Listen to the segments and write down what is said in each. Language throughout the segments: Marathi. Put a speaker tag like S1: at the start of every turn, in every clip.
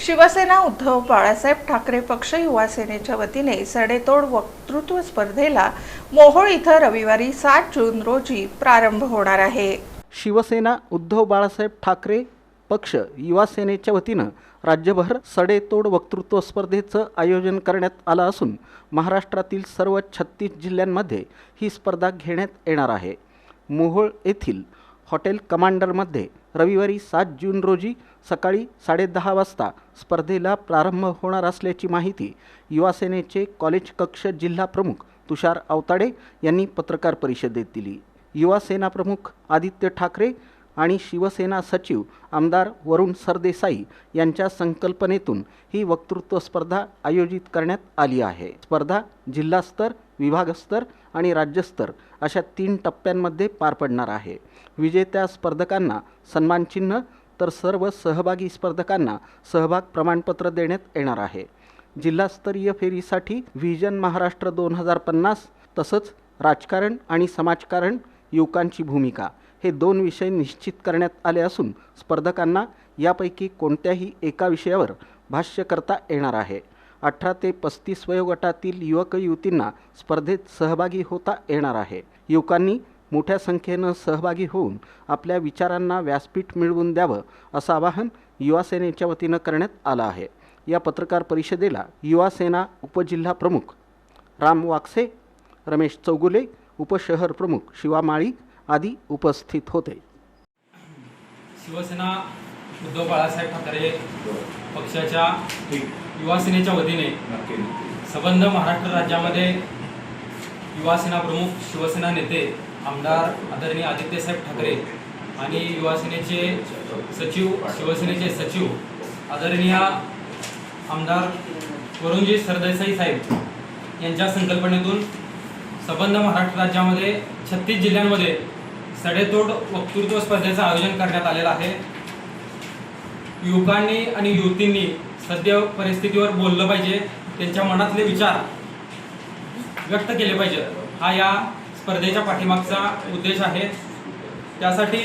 S1: शिवसेना उद्धव बाळासाहेब ठाकरे पक्ष युवा सेनेच्या वतीने सडेतोड वक्तृत्व स्पर्धेला मोहोळ इथं रविवारी 7 जून रोजी प्रारंभ होणार आहे।
S2: शिवसेना उद्धव बाळासाहेब ठाकरे पक्ष युवा सेनेच्या वतीनं राज्यभर सडेतोड वक्तृत्व स्पर्धेचं आयोजन करण्यात आलं असून महाराष्ट्रातील सर्व 36 जिल्ह्यांमध्ये ही स्पर्धा घेण्यात येणार आहे। मोहोळ येथील हॉटेल कमांडरमध्ये रविवारी 7 जून रोजी सकाळी 10:30 वाजता स्पर्धेला प्रारंभ होणार असल्याची माहिती युवा सेनेचे कॉलेज कक्ष जिल्हा प्रमुख तुषार आवताडे यांनी पत्रकार परिषदेत दिली। युवा सेना प्रमुख आदित्य ठाकरे आणि शिवसेना सचिव आमदार वरुण सरदेसाई यांच्या संकल्पनेतून ही वक्तृत्व स्पर्धा आयोजित करण्यात आली आहे। स्पर्धा जिल्हास्तर, विभागस्तर आणि राज्यस्तर अशा 3 टप्प्यांमध्ये पार पडणार आहे। विजेत्या स्पर्धकांना सन्मानचिन्ह तर सर्व सहभागी स्पर्धकांना सहभाग प्रमाणपत्र देण्यात येणार आहे। जिल्हास्तरीय फेरीसाठी व्हिजन महाराष्ट्र 2050 तसंच राजकारण आणि समाजकारण, युवकांची भूमिका हे 2 विषय निश्चित करण्यात आले असून स्पर्धकांना यापैकी कोणत्याही एका विषयावर भाष्य करता येणार आहे। 18 ते 35 वयोगटातील युवक युवतींना स्पर्धेत सहभागी होता येणार आहे। युवकांनी मोठ्या संख्येनं सहभागी होऊन आपल्या विचारांना व्यासपीठ मिळवून द्यावं असं आवाहन युवा सेनेच्या वतीनं करण्यात आलं आहे। या पत्रकार परिषदेला युवा सेना उपजिल्हा प्रमुख राम वाकसे, रमेश चौगुले, उपशहर प्रमुख शिवा माळी आदी उपस्थित होते।
S3: शिवसेना उद्धव बाळासाहेब ठाकरे पक्षाच्या युवा सेनेच्या वतीने संबंध महाराष्ट्र राज्यामध्ये युवा सेना प्रमुख, शिवसेना नेते आमदार आदरणीय आदित्यसाहेब ठाकरे आणि युवा सेनेचे सचिव, शिवसेनेचे सचिव आदरणीय आमदार वरुणजी सरदेसाई साहेब यांच्या संकल्पनेतून संबंध महाराष्ट्र राज्यामध्ये 36 जिल्ह्यांमध्ये सडेतोड वक्तृत्व स्पर्धेचं आयोजन करण्यात आलेलं आहे। युवकांनी आणि युवतींनी सध्या परिस्थितीवर बोललं पाहिजे, त्यांच्या मनातले विचार व्यक्त केले पाहिजे, हा या स्पर्धेच्या पाठीमागचा उद्देश आहे। त्यासाठी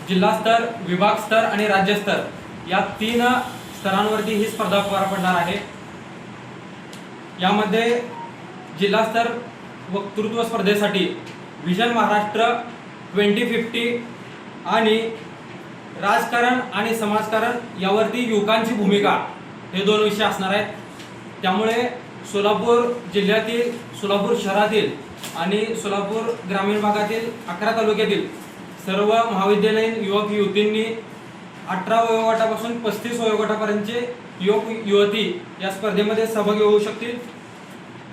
S3: जिल्हास्तर, विभागस्तर आणि राज्यस्तर या 3 स्तरांवरती ही स्पर्धा पार पडणार आहे। यामध्ये जिल्हास्तर वक्तृत्व स्पर्धेसाठी व्हिजन महाराष्ट्र 2050 आणि राजकारण आणि समाजकारण यावरती युवकांची भूमिका हे 2 विषय असणार आहेत। त्यामुळे सोलापूर जिल्ह्यातील, सोलापूर शहरातील आणि सोलापूर ग्रामीण भागातील 11 तालुक्यातील सर्व महाविद्यालयीन युवक युवतींनी 18 वयोगटापासून 35 वयोगटापर्यंतचे युवक युवती या स्पर्धेमध्ये सहभागी होऊ शकतील।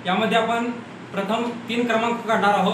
S3: यामध्ये आपण प्रथम 3 क्रमांक काढणार आहोत।